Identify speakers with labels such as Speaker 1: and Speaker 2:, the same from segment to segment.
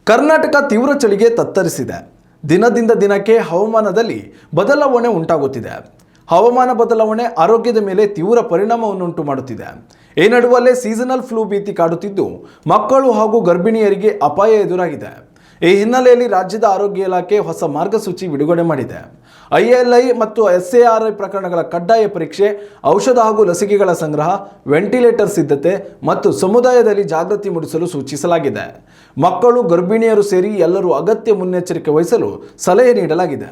Speaker 1: ಕರ್ನಾಟಕ ತೀವ್ರ ಚಳಿಗೆ ತತ್ತರಿಸಿದೆ. ದಿನದಿಂದ ದಿನಕ್ಕೆ ಹವಾಮಾನದಲ್ಲಿ ಬದಲಾವಣೆ ಉಂಟಾಗುತ್ತಿದೆ. ಹವಾಮಾನ ಬದಲಾವಣೆ ಆರೋಗ್ಯದ ಮೇಲೆ ತೀವ್ರ ಪರಿಣಾಮವನ್ನುಂಟು ಮಾಡುತ್ತಿದೆ. ಈ ನಡುವಲ್ಲೇ ಸೀಸನಲ್ ಫ್ಲೂ ಭೀತಿ ಕಾಡುತ್ತಿದ್ದು ಮಕ್ಕಳು ಹಾಗೂ ಗರ್ಭಿಣಿಯರಿಗೆ ಅಪಾಯ ಎದುರಾಗಿದೆ. ಈ ಹಿನ್ನೆಲೆಯಲ್ಲಿ ರಾಜ್ಯದ ಆರೋಗ್ಯ ಇಲಾಖೆ ಹೊಸ ಮಾರ್ಗಸೂಚಿ ಬಿಡುಗಡೆ ಮಾಡಿದೆ. ILI ಮತ್ತು SARI ಪ್ರಕರಣಗಳ ಕಡ್ಡಾಯ ಪರೀಕ್ಷೆ, ಔಷಧ ಹಾಗೂ ಲಸಿಕೆಗಳ ಸಂಗ್ರಹ, ವೆಂಟಿಲೇಟರ್ ಸಿದ್ಧತೆ ಮತ್ತು ಸಮುದಾಯದಲ್ಲಿ ಜಾಗೃತಿ ಮೂಡಿಸಲು ಸೂಚಿಸಲಾಗಿದೆ. ಮಕ್ಕಳು, ಗರ್ಭಿಣಿಯರು ಸೇರಿ ಎಲ್ಲರೂ ಅಗತ್ಯ ಮುನ್ನೆಚ್ಚರಿಕೆ ವಹಿಸಲು ಸಲಹೆ ನೀಡಲಾಗಿದೆ.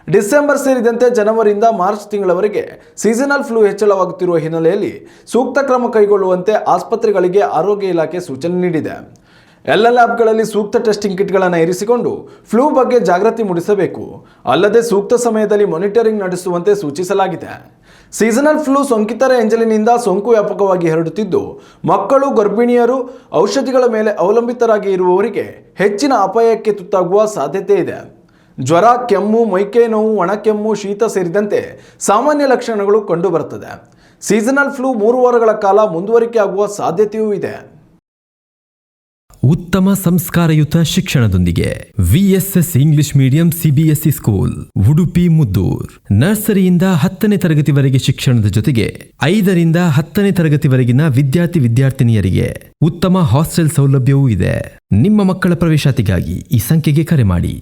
Speaker 1: ಡಿಸೆಂಬರ್ ಸೇರಿದಂತೆ ಜನವರಿಯಿಂದ ಮಾರ್ಚ್ ತಿಂಗಳವರೆಗೆ ಸೀಸನಲ್ ಫ್ಲೂ ಹೆಚ್ಚಳವಾಗುತ್ತಿರುವ ಹಿನ್ನೆಲೆಯಲ್ಲಿ ಸೂಕ್ತ ಕ್ರಮ ಕೈಗೊಳ್ಳುವಂತೆ ಆಸ್ಪತ್ರೆಗಳಿಗೆ ಆರೋಗ್ಯ ಇಲಾಖೆ ಸೂಚನೆ ನೀಡಿದೆ. ಎಲ್ಲ ಲ್ಯಾಬ್ಗಳಲ್ಲಿ ಸೂಕ್ತ ಟೆಸ್ಟಿಂಗ್ ಕಿಟ್ಗಳನ್ನು ಇರಿಸಿಕೊಂಡು ಫ್ಲೂ ಬಗ್ಗೆ ಜಾಗೃತಿ ಮೂಡಿಸಬೇಕು. ಅಲ್ಲದೆ ಸೂಕ್ತ ಸಮಯದಲ್ಲಿ ಮಾನಿಟರಿಂಗ್ ನಡೆಸುವಂತೆ ಸೂಚಿಸಲಾಗಿದೆ. ಸೀಸನಲ್ ಫ್ಲೂ ಸೋಂಕಿತರ ಎಂಜಲಿನಿಂದ ಸೋಂಕು ವ್ಯಾಪಕವಾಗಿ ಹರಡುತ್ತಿದ್ದು, ಮಕ್ಕಳು, ಗರ್ಭಿಣಿಯರು, ಔಷಧಿಗಳ ಮೇಲೆ ಅವಲಂಬಿತರಾಗಿ ಇರುವವರಿಗೆ ಹೆಚ್ಚಿನ ಅಪಾಯಕ್ಕೆ ತುತ್ತಾಗುವ ಸಾಧ್ಯತೆ ಇದೆ. ಜ್ವರ, ಕೆಮ್ಮು, ಮೈಕೈ ನೋವು, ಒಣಕೆಮ್ಮು, ಶೀತ ಸೇರಿದಂತೆ ಸಾಮಾನ್ಯ ಲಕ್ಷಣಗಳು ಕಂಡುಬರುತ್ತದೆ. ಸೀಸನಲ್ ಫ್ಲೂ 3 ವಾರಗಳ ಕಾಲ ಮುಂದುವರಿಕೆ ಆಗುವ ಸಾಧ್ಯತೆಯೂ ಇದೆ.
Speaker 2: ಉತ್ತಮ ಸಂಸ್ಕಾರಯುತ ಶಿಕ್ಷಣದೊಂದಿಗೆ VSS English medium CBSE school, Udupi, Muddur. ನರ್ಸರಿಯಿಂದ 10ನೇ ತರಗತಿವರೆಗೆ ಶಿಕ್ಷಣದ ಜೊತೆಗೆ 5ರಿಂದ 10ನೇ ತರಗತಿವರೆಗಿನ ವಿದ್ಯಾರ್ಥಿನಿಯರಿಗೆ ಉತ್ತಮ ಹಾಸ್ಟೆಲ್ ಸೌಲಭ್ಯವೂ ಇದೆ. ನಿಮ್ಮ ಮಕ್ಕಳ ಪ್ರವೇಶಾತಿಗಾಗಿ ಈ ಸಂಖ್ಯೆಗೆ ಕರೆ ಮಾಡಿ.